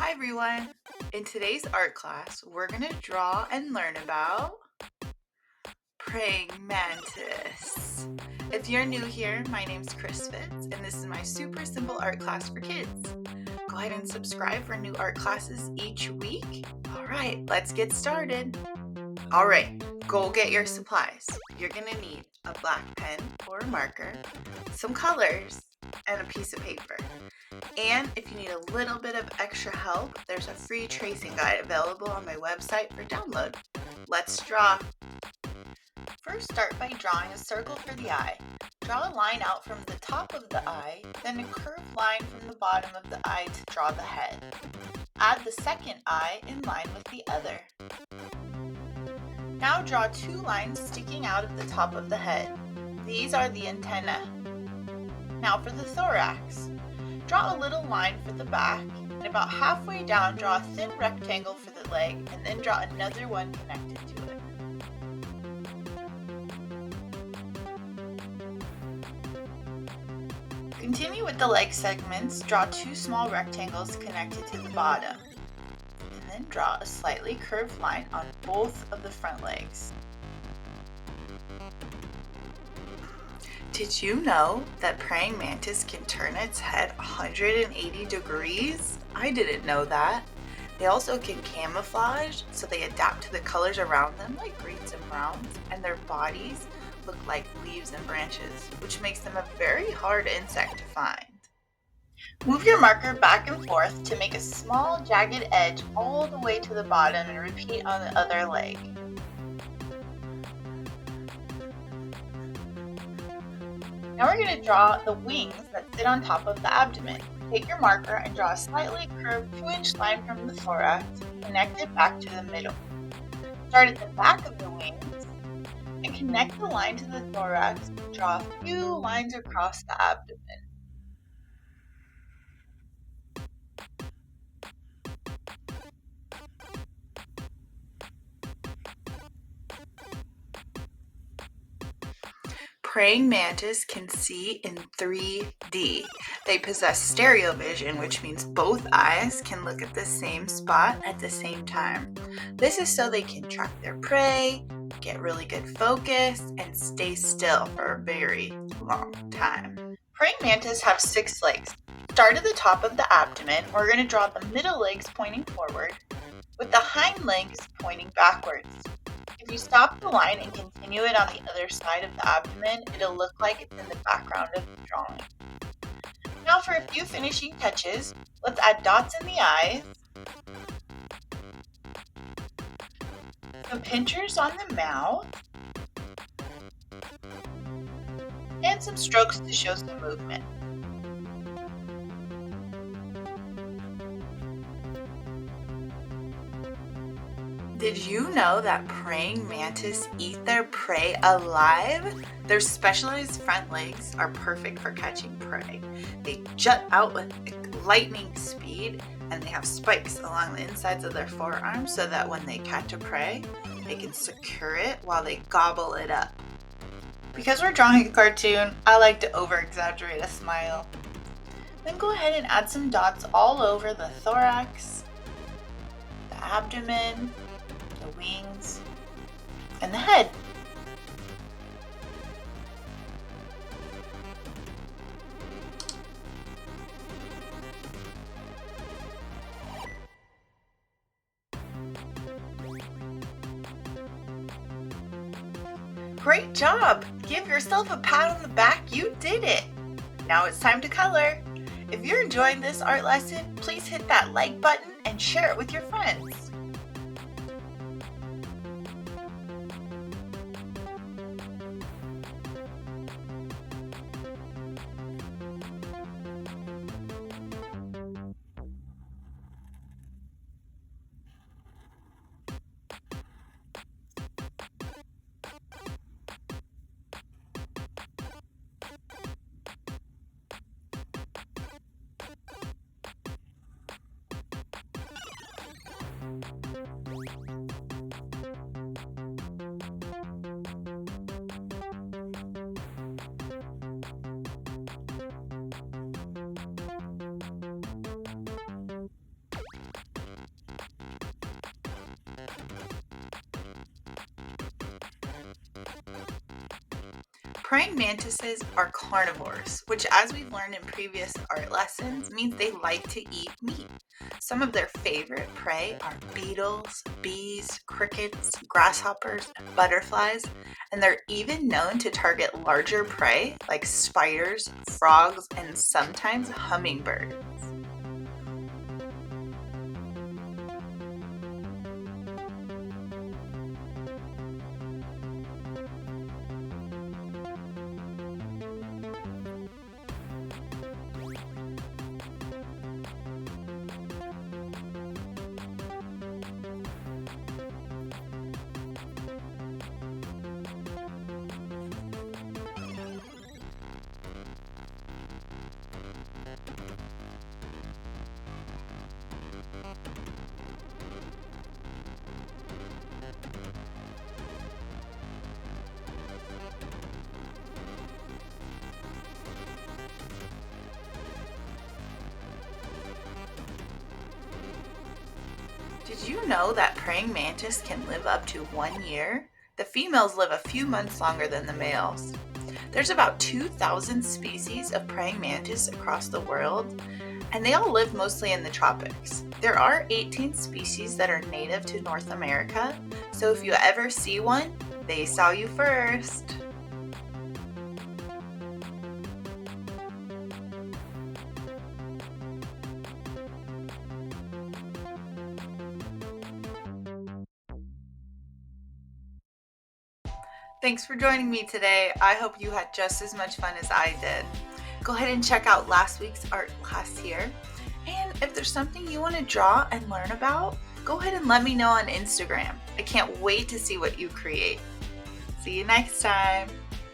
Hi everyone! In today's art class, we're going to draw and learn about praying mantis. If you're new here, my name's Chris Fitz, and this is my super simple art class for kids. Go ahead and subscribe for new art classes each week. Alright, let's get started. Alright, go get your supplies. You're going to need a black pen or a marker, some colors, and a piece of paper. And if you need a little bit of extra help, there's a free tracing guide available on my website for download. Let's draw. First, start by drawing a circle for the eye. Draw a line out from the top of the eye, then a curved line from the bottom of the eye to draw the head. Add the second eye in line with the other. Now draw two lines sticking out of the top of the head. These are the antennae. Now for the thorax. Draw a little line for the back, and about halfway down draw a thin rectangle for the leg, and then draw another one connected to it. Continue with the leg segments, draw two small rectangles connected to the bottom, and then draw a slightly curved line on both of the front legs. Did you know that praying mantis can turn its head 180 degrees? I didn't know that. They also can camouflage, so they adapt to the colors around them like greens and browns, and their bodies look like leaves and branches, which makes them a very hard insect to find. Move your marker back and forth to make a small jagged edge all the way to the bottom and repeat on the other leg. Now we're going to draw the wings that sit on top of the abdomen. Take your marker and draw a slightly curved 2-inch line from the thorax and connect it back to the middle. Start at the back of the wings and connect the line to the thorax and draw a few lines across the abdomen. Praying mantis can see in 3D. They possess stereo vision, which means both eyes can look at the same spot at the same time. This is so they can track their prey, get really good focus, and stay still for a very long time. Praying mantis have 6 legs. Start at the top of the abdomen. We're going to draw the middle legs pointing forward, with the hind legs pointing backwards. If you stop the line and continue it on the other side of the abdomen, it'll look like it's in the background of the drawing. Now for a few finishing touches, let's add dots in the eyes, some pinchers on the mouth, and some strokes to show some movement. Did you know that praying mantis eat their prey alive? Their specialized front legs are perfect for catching prey. They jut out with lightning speed, and they have spikes along the insides of their forearms so that when they catch a prey, they can secure it while they gobble it up. Because we're drawing a cartoon, I like to over-exaggerate a smile. Then go ahead and add some dots all over the thorax, the abdomen, the wings, and the head. Great job! Give yourself a pat on the back, you did it! Now it's time to color. If you're enjoying this art lesson, please hit that like button and share it with your friends. Praying mantises are carnivores, which, as we've learned in previous art lessons, means they like to eat meat. Some of their favorite prey are beetles, bees, crickets, grasshoppers, and butterflies, and they're even known to target larger prey like spiders, frogs, and sometimes hummingbirds. Did you know that praying mantis can live up to 1 year? The females live a few months longer than the males. There's about 2,000 species of praying mantis across the world, and they all live mostly in the tropics. There are 18 species that are native to North America, so if you ever see one, they saw you first. Thanks for joining me today. I hope you had just as much fun as I did. Go ahead and check out last week's art class here. And if there's something you want to draw and learn about, go ahead and let me know on Instagram. I can't wait to see what you create. See you next time.